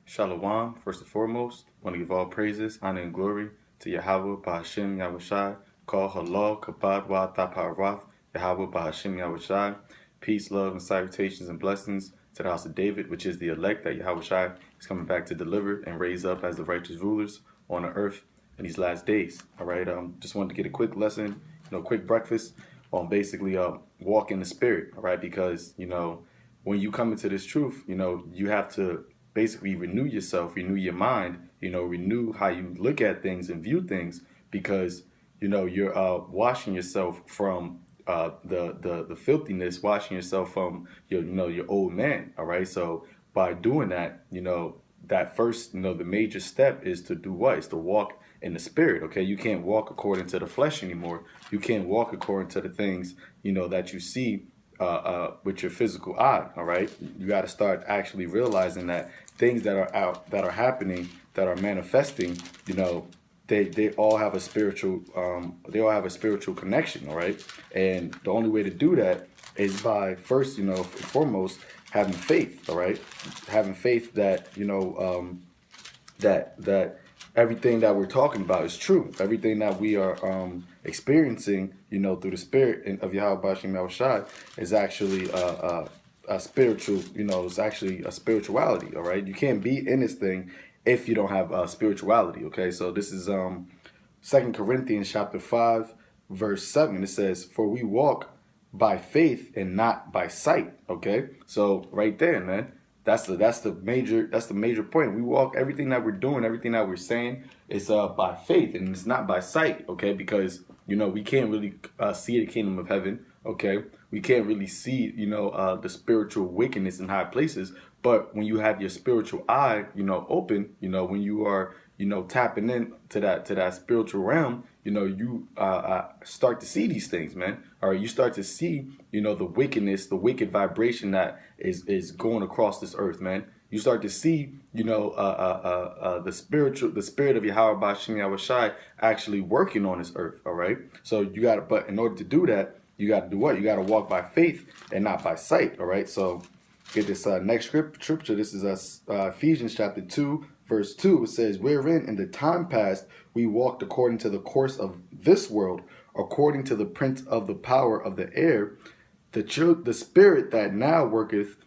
Shalom, first and foremost, want to give all praises, honor, and glory to Yahweh, Bahashim, Yahushai, Call Halal, Kabad, Wa, Taparath, Yahweh, Bahashim, Yahushai. Peace, love, and salutations and blessings to the house of David, which is the elect that Yahushai is coming back to deliver and raise up as the righteous rulers on the earth in these last days. All right, just wanted to get a quick lesson, quick breakfast on basically walk in the spirit. All right, because when you come into this truth, you have to basically renew yourself, renew your mind, renew how you look at things and view things, because you're washing yourself from the filthiness, washing yourself from your old man. All right, so by doing that, that first, the major step is to do what? Is to walk in the spirit. Okay, you can't walk according to the flesh anymore. You can't walk according to the things that you see with your physical eye. All right, you got to start actually realizing that things that are out, that are happening, that are manifesting, they all have a spiritual connection. All right, and the only way to do that is by first, foremost, having faith. All right, having faith that that everything that we're talking about is true. Everything that we are experiencing, through the spirit of Yahweh Bashim Yahushai is actually a spiritual, it's actually a spirituality. All right, you can't be in this thing if you don't have spirituality. Okay, so this is 2 Corinthians chapter 5 verse 7. It says, "For we walk by faith and not by sight." Okay, so right there, man. That's the major point. We walk, everything that we're doing, everything that we're saying is by faith, and it's not by sight. Okay, because we can't really see the kingdom of heaven. Okay, we can't really see the spiritual wickedness in high places. But when you have your spiritual eye open, when you are tapping in to that spiritual realm, you start to see these things, man. All right, you start to see the wickedness, the wicked vibration that is going across this earth, man. You start to see the spirit of Yahweh Bashim Yahushai actually working on this earth. All right, so but in order to do that, you got to do what? You got to walk by faith and not by sight. All right, so get this next scripture. This is Ephesians chapter 2 verse 2. It says, "Wherein in the time past we walked according to the course of this world, according to the prince of the power of the air, the spirit that now worketh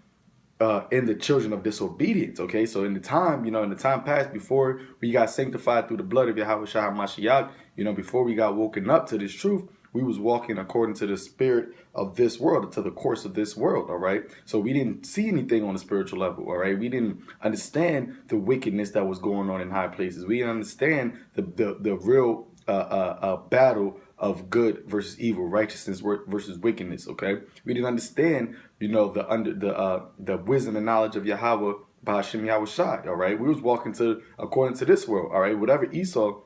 in the children of disobedience." Okay, so in the time, in the time past, before we got sanctified through the blood of Yahweh Shah Mashiach, before we got woken up to this truth, we was walking according to the spirit of this world, to the course of this world. All right, so we didn't see anything on the spiritual level. All right, we didn't understand the wickedness that was going on in high places. We didn't understand the real battle of good versus evil, righteousness versus wickedness. Okay, we didn't understand the wisdom and knowledge of Yahweh Bahashim Yahushai. All right, we was walking according to this world. All right, whatever Esau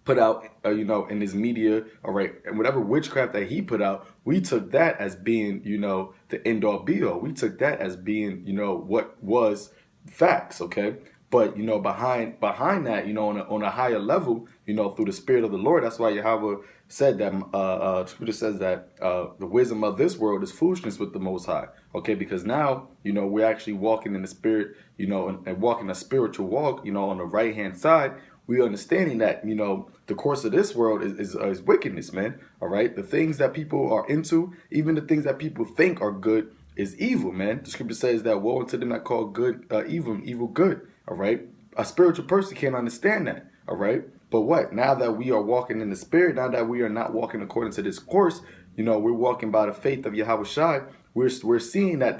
put out, in his media, all right, and whatever witchcraft that he put out, we took that as being, the end all be all. We took that as being, what was facts, okay? But behind that, on a higher level, through the spirit of the Lord, that's why Yahweh said that Scripture says that the wisdom of this world is foolishness with the Most High. Okay, because now we're actually walking in the spirit, and walking a spiritual walk, on the right hand side. We understanding that the course of this world is wickedness, man. All right, the things that people are into, even the things that people think are good, is evil, man. The Scripture says that woe unto them that call good evil and evil good. All right, a spiritual person can't understand that. All right, but what? Now that we are walking in the spirit, now that we are not walking according to this course, we're walking by the faith of Yahweh Shai. We're seeing that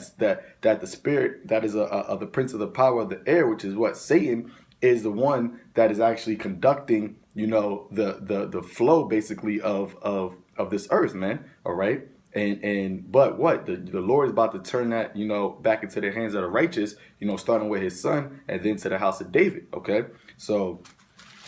the spirit that is the prince of the power of the air, which is what Satan is, the one that is actually conducting, the flow basically of this earth, man. All right. But what the Lord is about to turn that, back into the hands of the righteous, starting with his son and then to the house of David. Okay. So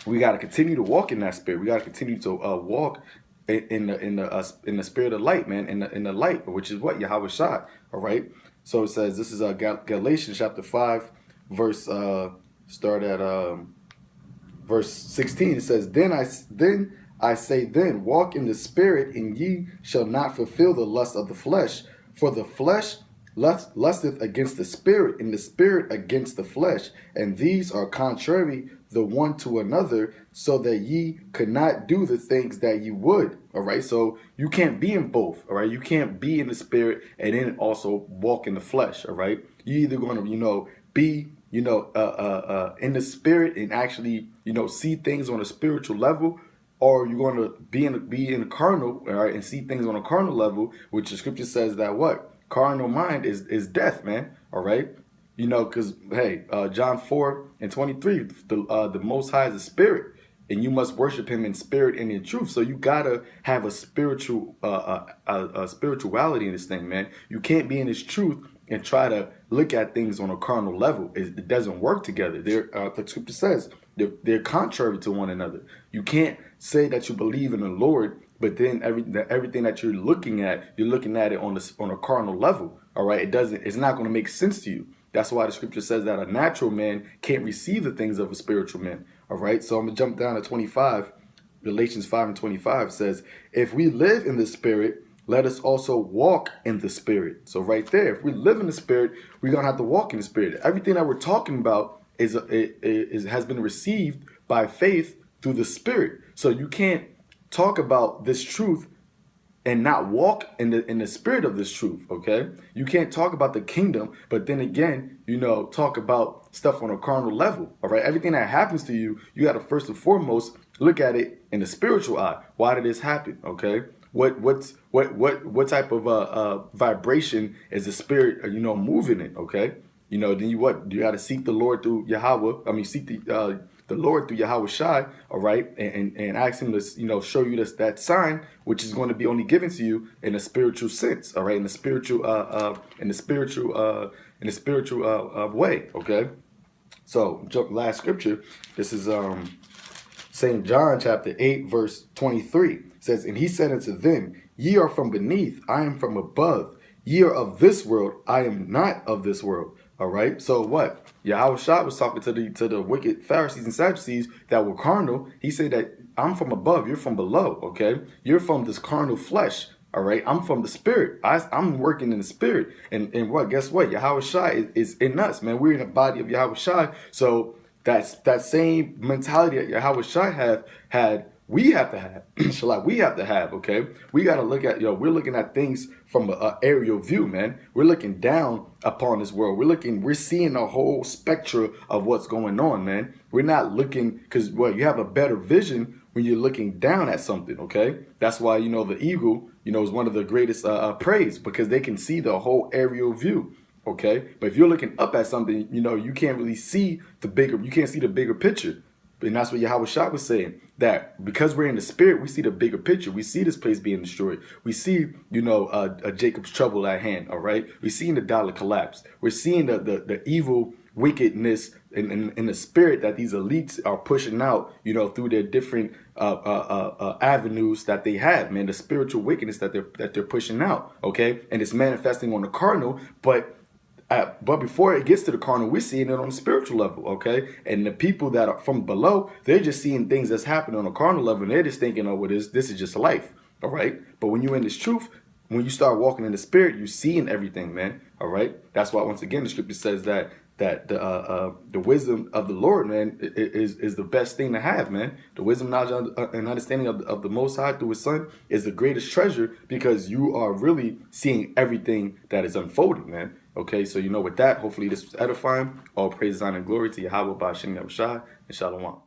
we got to continue to walk in that spirit. We got to continue to walk in the spirit of light, man, in the light, which is what Yahweh Shai. All right. So it says, this is Galatians chapter 5 verse start at verse 16. It says, then I say, walk in the spirit, and ye shall not fulfill the lust of the flesh. For the flesh lusteth against the spirit, and the spirit against the flesh, and these are contrary the one to another, so that ye could not do the things that ye would. All right, so you can't be in both. All right, you can't be in the spirit and then also walk in the flesh. All right, you either going to be in the spirit and actually see things on a spiritual level, or you're going to be in the carnal, all right, and see things on a carnal level, which the scripture says that what carnal mind is death, man. All right, because hey, John 4:23, the Most High is a spirit, and you must worship Him in spirit and in truth. So you gotta have a spiritual a spirituality in this thing, man. You can't be in this truth and try to look at things on a carnal level. It doesn't work together. The scripture says they're contrary to one another. You can't say that you believe in the Lord, but then everything that you're looking at it on a carnal level. All right, it's not going to make sense to you. That's why the scripture says that a natural man can't receive the things of a spiritual man. All right, so I'm gonna jump down to 25. Galatians 5:25 says, if we live in the spirit, let us also walk in the spirit. So right there, if we live in the spirit, we're gonna have to walk in the spirit. Everything that we're talking about has been received by faith through the spirit. So you can't talk about this truth and not walk in the spirit of this truth. Okay, you can't talk about the kingdom, but then again, talk about stuff on a carnal level. All right, everything that happens to you, you got to first and foremost look at it in the spiritual eye. Why did this happen? Okay, what type of vibration is the spirit moving in? Okay, then you got to seek the Lord through Yahweh. I mean, seek the Lord through Yahweh Shai, all right, and ask Him to show you that sign, which is going to be only given to you in a spiritual sense, all right, in the spiritual way, okay. So last scripture. This is St. John chapter 8 verse 23. It says, and He said unto them, ye are from beneath, I am from above. Ye are of this world, I am not of this world. All right. So what? Yahweh Shah was talking to the wicked Pharisees and Sadducees that were carnal. He said that I'm from above, you're from below. Okay, you're from this carnal flesh. All right, I'm from the spirit. I'm working in the spirit. And what? Guess what? Yahweh Shah is in us, man. We're in the body of Yahweh Shah. So that same mentality that Yahweh Shah had. We have to have, we have to have, okay? We got to look at, we're looking at things from an aerial view, man. We're looking down upon this world. We're seeing a whole spectrum of what's going on, man. We're not looking, because, you have a better vision when you're looking down at something, okay? That's why, the eagle, is one of the greatest preys, because they can see the whole aerial view. Okay, but if you're looking up at something, you can't really see the bigger picture. And that's what Yahweh Shah was saying, that because we're in the spirit, we see the bigger picture. We see this place being destroyed. We see, Jacob's trouble at hand, all right? We're seeing the dollar collapse. We're seeing the evil wickedness in the spirit that these elites are pushing out, through their different avenues that they have, man. The spiritual wickedness that they're pushing out, okay? And it's manifesting on the carnal, but before it gets to the carnal, we're seeing it on the spiritual level, okay? And the people that are from below, they're just seeing things that's happening on a carnal level, and they're just thinking, oh, well, this is just life, all right? But when you're in this truth, when you start walking in the spirit, you're seeing everything, man, all right? That's why, once again, the scripture says that the wisdom of the Lord, man, is the best thing to have, man. The wisdom, knowledge, and understanding of the Most High through His Son is the greatest treasure, because you are really seeing everything that is unfolding, man. Okay, so with that, hopefully this was edifying. All praise, honor, and glory to Yahweh Ba'ashem Yahushua, and Shalom.